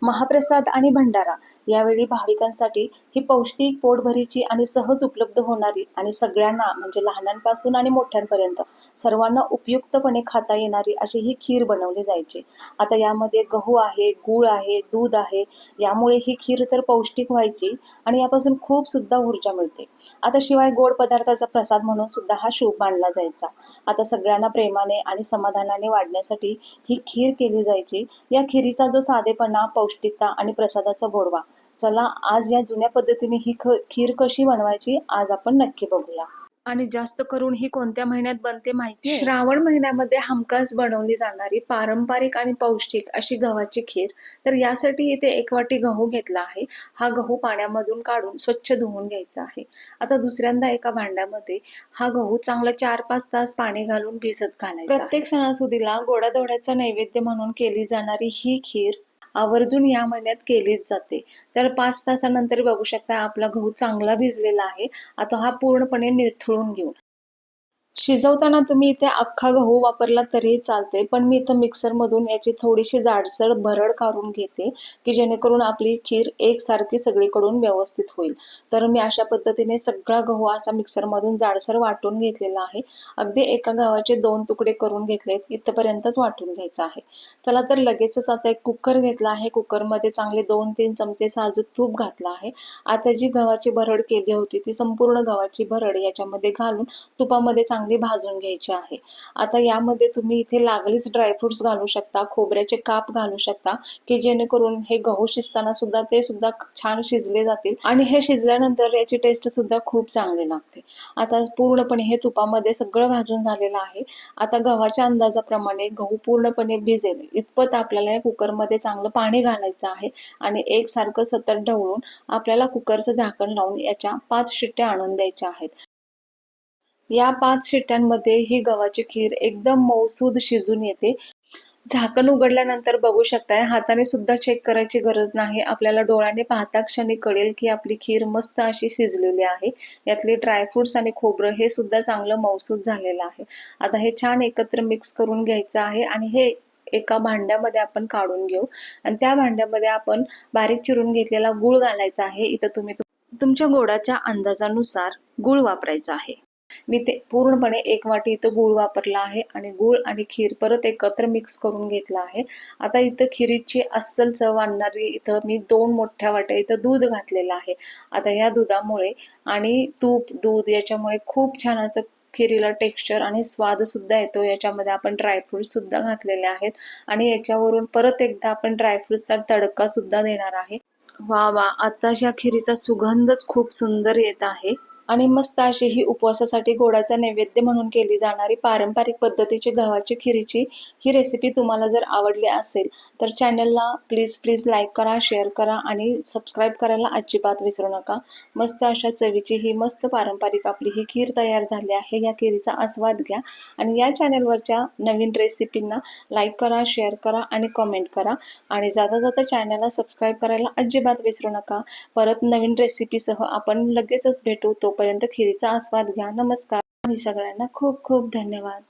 महाप्रसाद आणि भंडारा यावेळी भाविकांसाठी ही पौष्टिक, पोटभरीची आणि सहज उपलब्ध होणारी आणि सगळ्यांना म्हणजे लहानांपासून आणि मोठ्यांपर्यंत सर्वांना उपयुक्तपणे खाता येणारी अशी ही खीर बनवली जायची. आता यामध्ये गहू आहे, गूळ आहे, दूध आहे. यामुळे ही खीर तर पौष्टिक व्हायची आणि यापासून खूप सुद्धा ऊर्जा मिळते. आता शिवाय गोड पदार्थाचा प्रसाद म्हणून सुद्धा हा शुभ मानला जायचा. आता सगळ्यांना प्रेमाने आणि समाधानाने वाढण्यासाठी ही खीर केली जायची. या खिरीचा जो साधेपणा, पौष्टिकता आणि प्रसादाचा गोडवा, चला आज या जुन्या पद्धतीने ही खीर कशी बनवायची आज आपण नक्की बघूया. आणि जास्त करून ही कोणत्या महिन्यात बनते माहिती आहे? श्रावण महिन्यामध्ये हमखास बनवली जाणारी पारंपरिक आणि पौष्टिक अशी गव्हाची खीर. तर यासाठी इथे 1 वाटी गहू घेतला आहे. हा गहू पाण्यामधून काढून स्वच्छ धुवून घ्यायचा आहे. आता दुसऱ्यांदा एका भांड्यामध्ये हा गहू चांगला 4-5 तास पाणी घालून भिजत घालायचा. प्रत्येक सणासुदीला गोडाधोडाचा नैवेद्य म्हणून केली जाणारी ही खीर आवर्जून या महिन्यात केलीच जाते. तर 5 तासानंतर बघू शकता आपला गहू चांगला भिजलेला आहे. आता हा पूर्णपणे निथळून घेऊ. शिजवताना तुम्ही इथे अख्खा गहू वापरला तरीही चालते, पण मी इथं मिक्सरमधून याची थोडीशी जाडसर भरड काढून घेते की जेणेकरून आपली खीर एकसारखी सगळीकडून व्यवस्थित होईल. तर मी अशा पद्धतीने सगळा गहू असा मिक्सरमधून जाडसर वाटून घेतलेला आहे. अगदी एका गव्हाचे 2 तुकडे करून घेतलेत, इथपर्यंतच वाटून घ्यायचं आहे. चला तर लगेचच आता एक कुकर घेतला आहे. कुकरमध्ये चांगले 2-3 चमचे साजूक तूप घातलं आहे. आता जी गव्हाची भरड केली होती ती संपूर्ण गव्हाची भरड याच्यामध्ये घालून तुपामध्ये चांगली भाजून घ्यायची आहे. आता यामध्ये तुम्ही इथे लागलीच ड्रायफ्रुट्स घालू शकता, खोबऱ्याचे काप घालू शकता की जेणेकरून हे गहू शिजताना सुद्धा ते सुद्धा छान शिजले जातील आणि हे शिजल्यानंतर याची टेस्ट सुद्धा खूप चांगली लागते. आता पूर्णपणे हे तुपामध्ये सगळं भाजून झालेलं आहे. आता गव्हाच्या अंदाजाप्रमाणे गहू पूर्णपणे भिजेल इतपत आपल्याला या कुकरमध्ये चांगलं पाणी घालायचं आहे आणि एकसारखं सतत ढवळून आपल्याला कुकरचं झाकण लावून याच्या 5 शिट्ट्या आणून द्यायच्या आहेत. या 5 शिट्ट्यांमध्ये ही गव्हाची खीर एकदम मऊसूद शिजून येते. झाकण उघडल्यानंतर बघू शकताय, हाताने सुद्धा चेक करायची गरज नाही. आपल्याला डोळ्याने पाहता क्षणी कळेल की आपली खीर मस्त अशी शिजलेली आहे. यातले ड्रायफ्रुट्स आणि खोबरं हे सुद्धा चांगलं मऊसूद झालेलं आहे. आता हे छान एकत्र मिक्स करून घ्यायचं आहे आणि हे एका भांड्यामध्ये आपण काढून घेऊ आणि त्या भांड्यामध्ये आपण बारीक चिरून घेतलेला गूळ घालायचा आहे. इथं तुम्ही तुमच्या गोडाच्या अंदाजानुसार गूळ वापरायचा आहे. मी ते पूर्णपणे 1 वाटी इथं गूळ वापरला आहे आणि गूळ आणि खीर परत एकत्र मिक्स करून घेतला आहे. आता इथं खिरीची अस्सल चव आणणारी इथं मी 2 मोठ्या वाट्या इथं दूध घातलेलं आहे. आता या दुधामुळे आणि तूप, दूध याच्यामुळे खूप छान असं खिरीला टेक्स्चर आणि स्वाद सुद्धा येतो. याच्यामध्ये आपण ड्रायफ्रुट सुद्धा घातलेले आहेत आणि याच्यावरून परत एकदा आपण ड्रायफ्रुटचा तडका सुद्धा देणार आहे. वा वा, आताच्या खिरीचा सुगंधच खूप सुंदर येत आहे आणि मस्त अशी ही उपवासासाठी गोडाचा नैवेद्य म्हणून केली जाणारी पारंपरिक पद्धतीची गव्हाची खिरीची ही रेसिपी तुम्हाला जर आवडली असेल तर चॅनलला प्लीज लाईक करा, शेअर करा आणि सबस्क्राईब करायला अजिबात विसरू नका. मस्त अशा चवीची ही मस्त पारंपरिक आपली ही खीर तयार झाली आहे. या खिरीचा आस्वाद घ्या आणि या चॅनलवरच्या नवीन रेसिपींना लाईक करा, शेअर करा आणि कमेंट करा आणि जाता जाता चॅनलला सबस्क्राईब करायला अजिबात विसरू नका. परत नवीन रेसिपीसह आपण लगेचच भेटू. तोपर्यंत खिरीचा आस्वाद घ्या. नमस्कार आणि सगळ्यांना खूप खूप धन्यवाद.